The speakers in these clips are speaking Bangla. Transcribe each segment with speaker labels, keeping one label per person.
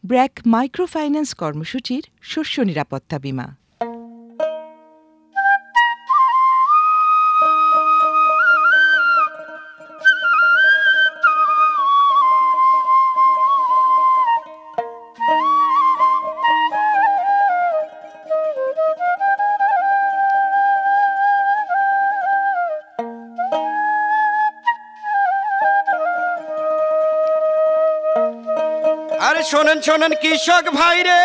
Speaker 1: ব্র্যাক মাইক্রোফাইন্যান্স কর্মসূচির শস্য নিরাপত্তা বীমা।
Speaker 2: আরে শোনেন শোনেন কৃষক ভাই রে,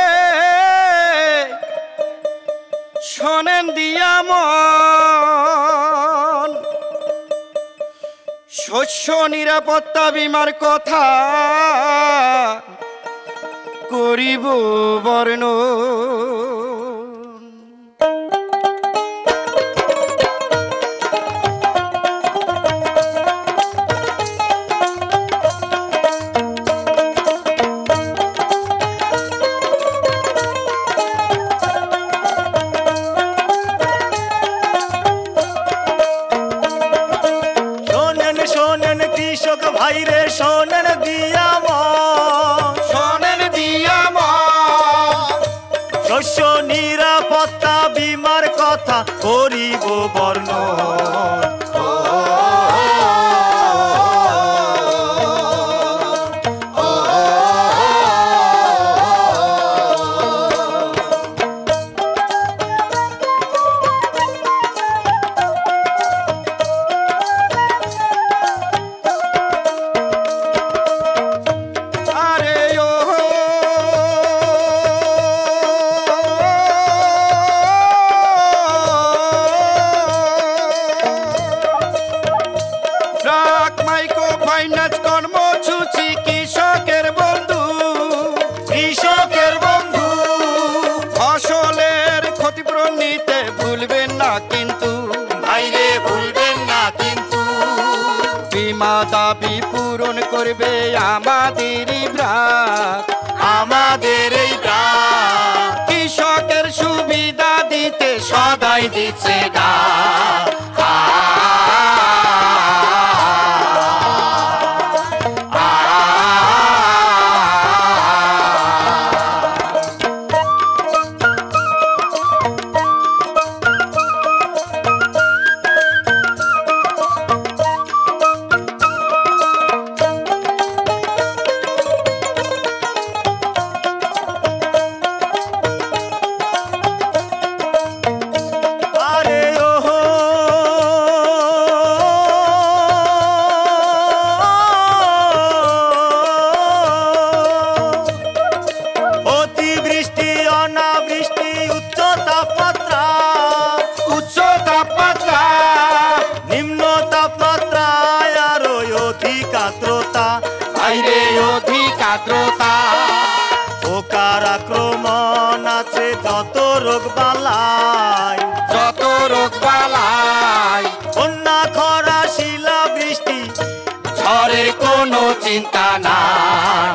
Speaker 2: শোনেন দিয়া মন, শস্য নিরাপত্তা বীমার কথা করিব বর্ণন।
Speaker 3: কৃষক ভাইরে শোনেন দিয়া মন,
Speaker 2: শোনেন দিয়া
Speaker 3: শস্য নিরাপত্তা বীমার কথা করিব বর্ণন।
Speaker 2: মাইক্রোফাইন্যান্স কর্মসূচি কৃষকের বন্ধু,
Speaker 3: কৃষকের বন্ধু।
Speaker 2: ফসলের ক্ষতিপূরণ নিতে ভুলবেন না কিন্তু,
Speaker 3: ভাইরে ভুলবেন না কিন্তু।
Speaker 2: বীমা দাবি পূরণ করবে আমাদেরই ব্রাক,
Speaker 3: আমাদের এই ব্রাক।
Speaker 2: কৃষকের সুবিধা দিতে সদাই দিচ্ছে ডাক।
Speaker 3: পোকার আক্রমণ আছে যত রোগ বালাই,
Speaker 2: যত রোগ বালাই,
Speaker 3: বন্যা খরা শিলা বৃষ্টি
Speaker 2: ঝড়ের কোনো চিন্তা নাই।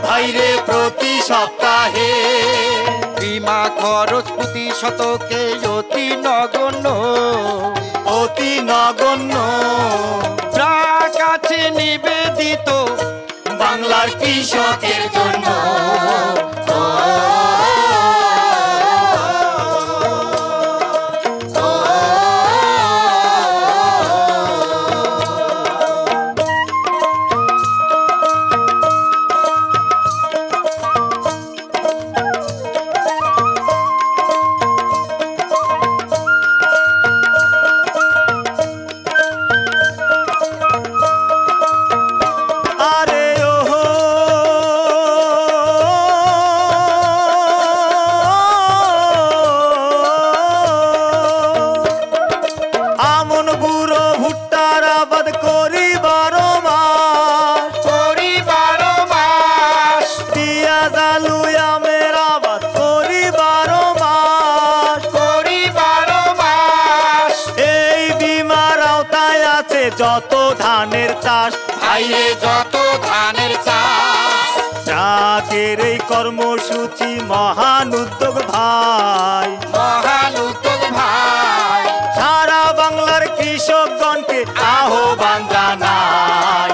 Speaker 3: ভাইরে প্রতি সপ্তাহে
Speaker 2: বীমা খরচ প্রতি শতকে অতি নগণ্য,
Speaker 3: অতি নগণ্য।
Speaker 2: ব্রাক আছে নিবেদিত
Speaker 3: বাংলার কৃষকের জন্য। যত ধানের চাষ,
Speaker 4: ভাইরে যত ধানের চাষ,
Speaker 3: জাগের এই কর্মসূচি মহান উদ্যোগ ভাই,
Speaker 4: মহান উদ্যোগ ভাই,
Speaker 3: সারা বাংলার কৃষকগণকে আহ্বান জানাই।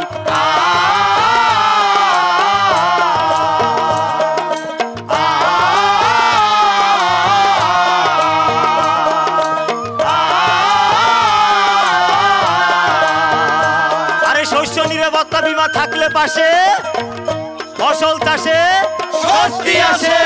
Speaker 3: শস্য নিরাপত্তা বীমা থাকলে পাশে ফসল চাষে স্বস্তি আসে।